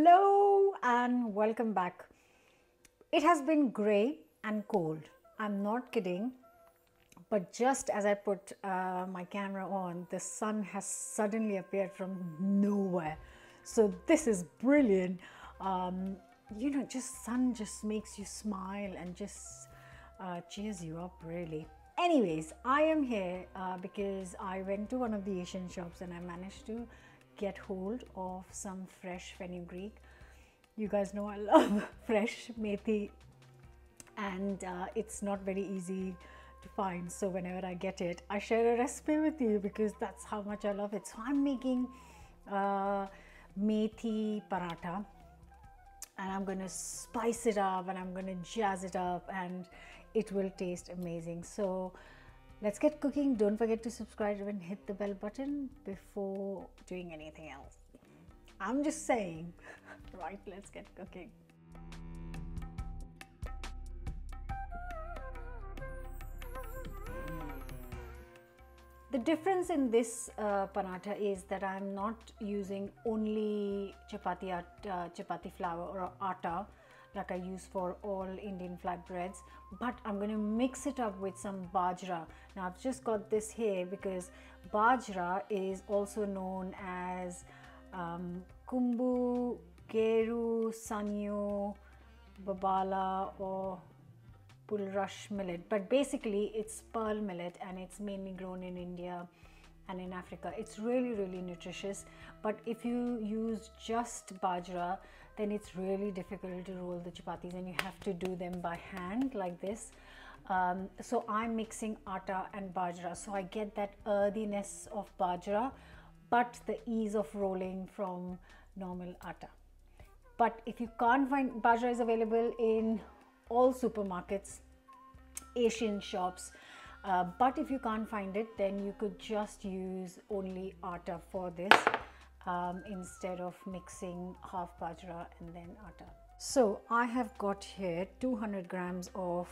Hello and welcome back. It has been grey and cold. I'm not kidding. But just as I put my camera on, the sun has suddenly appeared from nowhere. So this is brilliant. Just sun just makes you smile and just cheers you up really. Anyways, I am here because I went to one of the Asian shops and I managed to get hold of some fresh fenugreek. You guys know I love fresh methi, and it's not very easy to find, so whenever I get it I share a recipe with you because that's how much I love it. So I'm making methi paratha, and I'm gonna spice it up and I'm gonna jazz it up and it will taste amazing. So let's get cooking. Don't forget to subscribe and hit the bell button before doing anything else. I'm just saying. Right, let's get cooking. The difference in this paratha is that I'm not using only chapati flour or atta like I use for all Indian flatbreads, but I'm going to mix it up with some bajra. Now I've just got this here because bajra is also known as kumbu, geru, sanyo, babala or pulrush millet, but basically it's pearl millet and it's mainly grown in India and in Africa. It's really nutritious, but if you use just bajra, then it's really difficult to roll the chapatis and you have to do them by hand like this. So I'm mixing atta and bajra, so I get that earthiness of bajra but the ease of rolling from normal atta. But if you can't find, bajra is available in all supermarkets, Asian shops, but if you can't find it, then you could just use only atta for this instead of mixing half bajra and then atta. So I have got here 200 grams of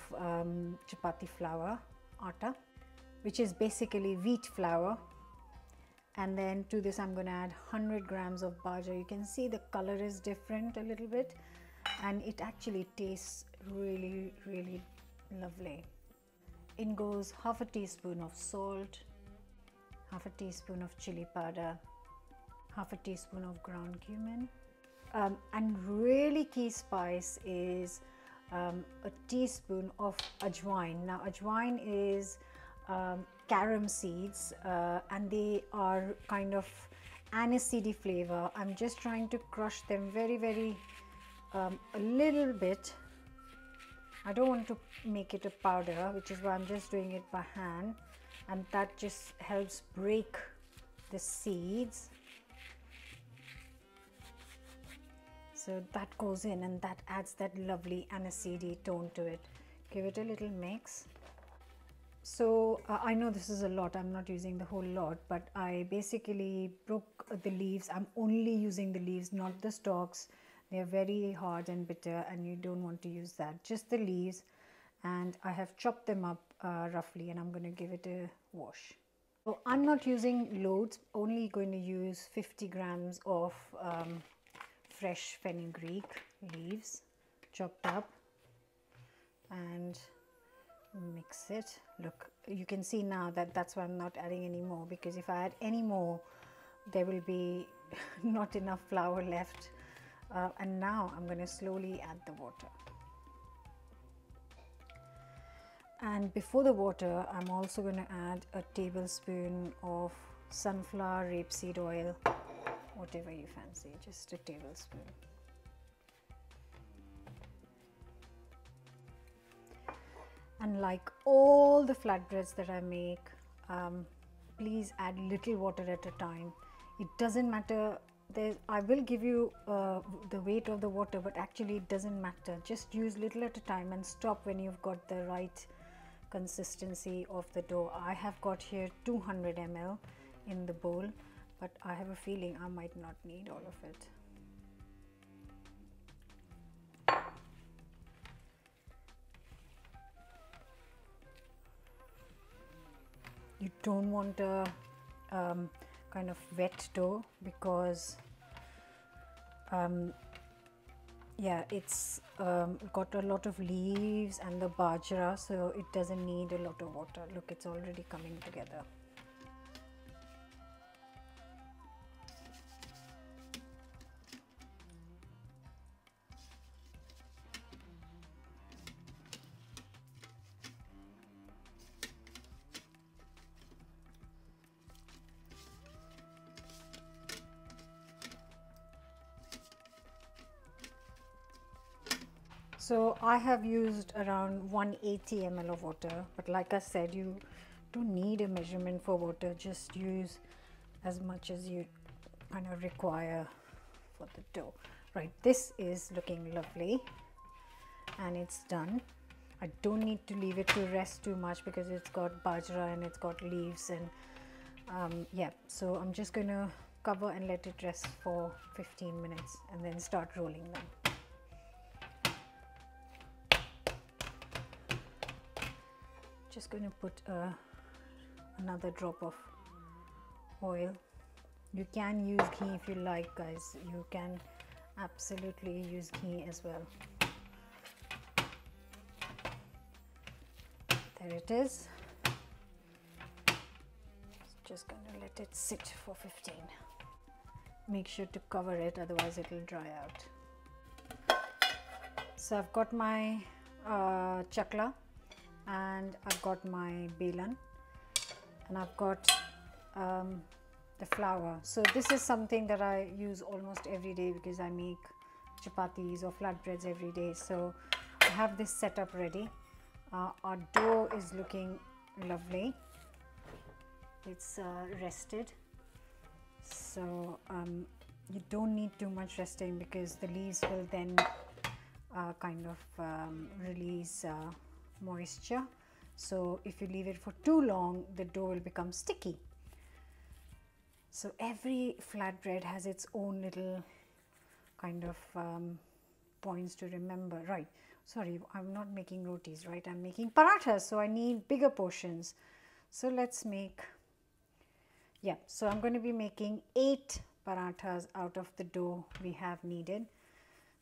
chapati flour, atta, which is basically wheat flour, and then to this I'm going to add 100 grams of bajra. You can see the color is different a little bit and it actually tastes really lovely. In goes half a teaspoon of salt, half a teaspoon of chili powder, half a teaspoon of ground cumin, and really key spice is a teaspoon of ajwain. Now ajwain is carom seeds and they are kind of aniseedy flavor. I'm just trying to crush them very a little bit. I don't want to make it a powder, which is why I'm just doing it by hand, and that just helps break the seeds. So that goes in and that adds that lovely aniseedy tone to it. Give it a little mix. So I know this is a lot, I'm not using the whole lot, but I basically broke the leaves. I'm only using the leaves, not the stalks. They're very hard and bitter and you don't want to use that, just the leaves. And I have chopped them up roughly and I'm going to give it a wash. So I'm not using loads, only going to use 50 grams of fresh fenugreek leaves chopped up, and mix it. Look, you can see now that that's why I'm not adding any more, because if I add any more there will be not enough flour left. And now I'm going to slowly add the water. And before the water, I'm also going to add a tablespoon of sunflower rapeseed oil, whatever you fancy, just a tablespoon. And like all the flatbreads that I make, please add little water at a time. It doesn't matter. I will give you the weight of the water, but actually it doesn't matter. Just use little at a time and stop when you've got the right consistency of the dough. I have got here 200 ml in the bowl, but I have a feeling I might not need all of it. You don't want a kind of wet dough because yeah, it's got a lot of leaves and the bajra, so it doesn't need a lot of water. Look, it's already coming together. So I have used around 180 ml of water, but like I said, you don't need a measurement for water, just use as much as you kind of require for the dough. Right, this is looking lovely and it's done. I don't need to leave it to rest too much because it's got bajra and it's got leaves and yeah, so I'm just going to cover and let it rest for 15 minutes and then start rolling them. Just going to put another drop of oil. You can use ghee if you like, guys. You can absolutely use ghee as well. There it is. Just going to let it sit for 15. Make sure to cover it, otherwise it will dry out. So I've got my chakla, and I've got my belan, and I've got the flour. So this is something that I use almost every day because I make chapatis or flatbreads every day. So I have this setup ready. Our dough is looking lovely. It's rested, so you don't need too much resting because the leaves will then kind of release moisture. So if you leave it for too long, the dough will become sticky. So every flatbread has its own little kind of points to remember. Right, sorry, I'm not making rotis, right? I'm making parathas, so I need bigger portions. So let's make, yeah, so I'm going to be making 8 parathas out of the dough we have needed.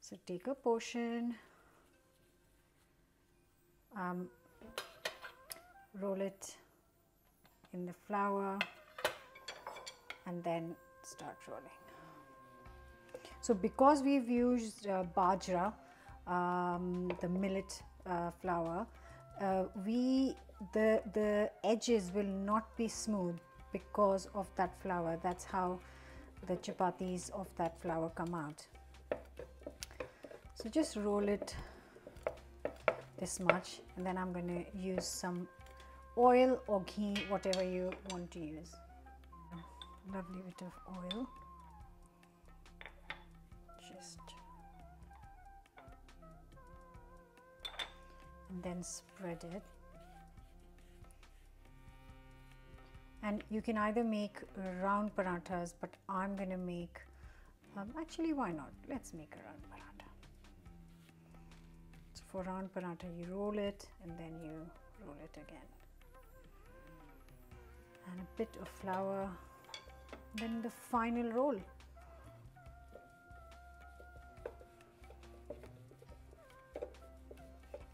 So take a portion, roll it in the flour and then start rolling. So because we've used bajra, the millet flour, the edges will not be smooth because of that flour. That's how the chapatis of that flour come out. So just roll it this much, and then I'm going to use some oil or ghee, whatever you want to use. Lovely bit of oil. Just, and then spread it. And you can either make round parathas, but I'm going to make, actually why not, let's make a round paratha. So for round paratha you roll it and then you roll it again. And a bit of flour, then the final roll.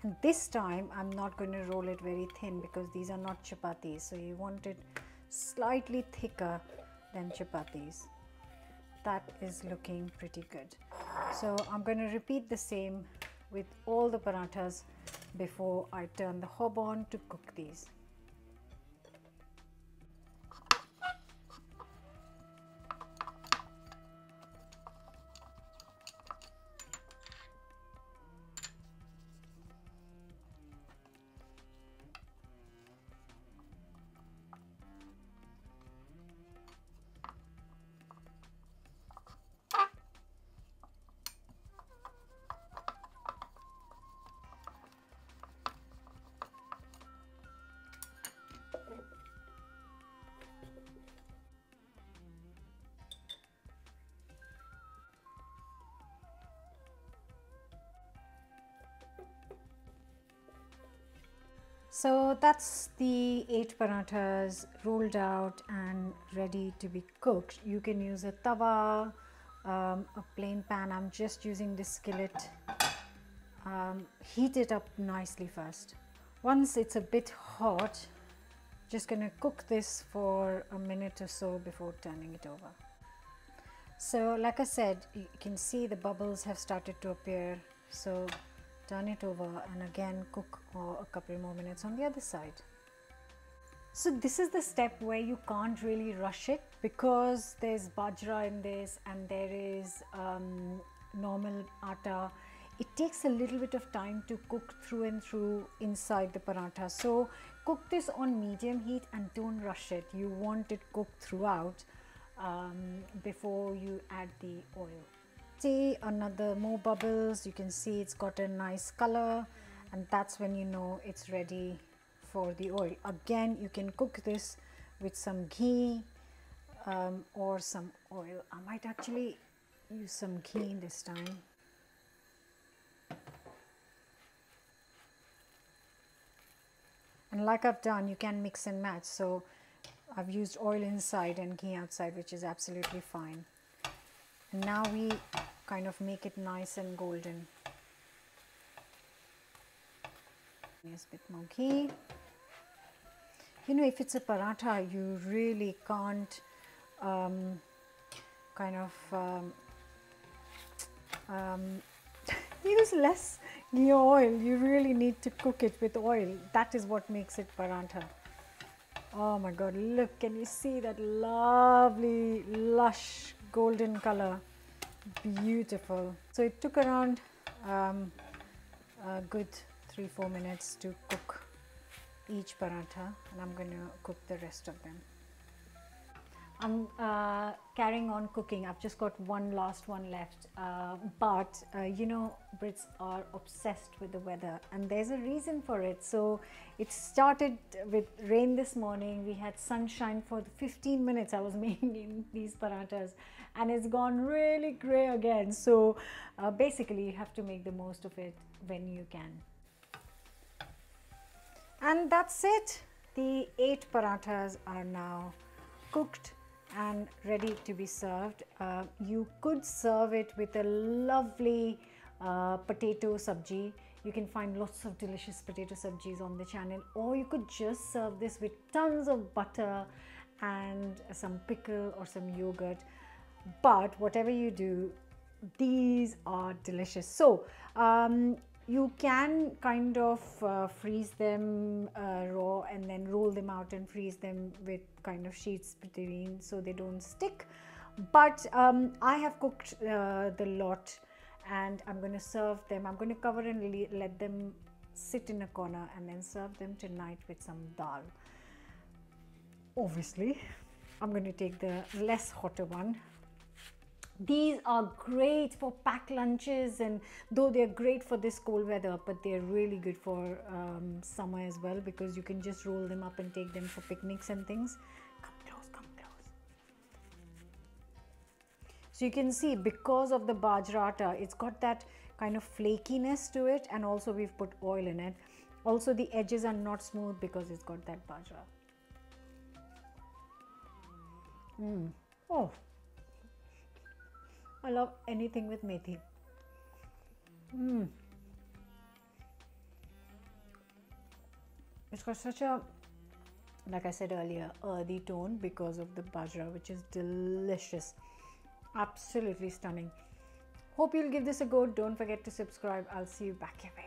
And this time I'm not going to roll it very thin because these are not chapatis, so you want it slightly thicker than chapatis. That is looking pretty good. So I'm going to repeat the same with all the parathas before I turn the hob on to cook these. So that's the 8 parathas rolled out and ready to be cooked. You can use a tawa a plain pan. I'm just using this skillet. Heat it up nicely first. Once it's a bit hot, just gonna cook this for a minute or so before turning it over. So like I said, you can see the bubbles have started to appear, so turn it over and again cook a couple more minutes on the other side. So this is the step where you can't really rush it because there's bajra in this and there is normal atta. It takes a little bit of time to cook through and through inside the paratha. So cook this on medium heat and don't rush it. You want it cooked throughout before you add the oil. See another more bubbles. You can see it's got a nice color, and that's when you know it's ready for the oil. Again, you can cook this with some ghee or some oil. I might actually use some ghee this time. And like I've done, you can mix and match. So I've used oil inside and ghee outside, which is absolutely fine. And now we kind of make it nice and golden. Use a bit more ghee. You know, if it's a paratha, you really can't use less ghee or oil. You really need to cook it with oil. That is what makes it paratha. Oh my God, look, can you see that lovely, lush, golden color? Beautiful. So it took around a good 3-4 minutes to cook each paratha, and I'm going to cook the rest of them. I'm carrying on cooking. I've just got one last one left, but you know, Brits are obsessed with the weather and there's a reason for it. So it started with rain this morning. We had sunshine for the 15 minutes I was making these parathas, and it's gone really grey again. So basically you have to make the most of it when you can. And that's it. The 8 parathas are now cooked and ready to be served. You could serve it with a lovely potato sabji. You can find lots of delicious potato sabjis on the channel, or you could just serve this with tons of butter and some pickle or some yogurt. But whatever you do, these are delicious. So you can kind of freeze them raw and then roll them out and freeze them with kind of sheets between so they don't stick. But I have cooked the lot and I'm going to serve them. I'm going to cover and let them sit in a corner and then serve them tonight with some dal. Obviously, I'm going to take the less hotter one. These are great for packed lunches, and though they're great for this cold weather, but they're really good for summer as well, because you can just roll them up and take them for picnics and things. Come close, come close. So you can see, because of the bajra atta, it's got that kind of flakiness to it, and also we've put oil in it. Also the edges are not smooth because it's got that bajra. Oh, I love anything with methi. It's got such a, like I said earlier, earthy tone because of the bajra, which is delicious. Absolutely stunning. Hope you'll give this a go. Don't forget to subscribe. I'll see you back here.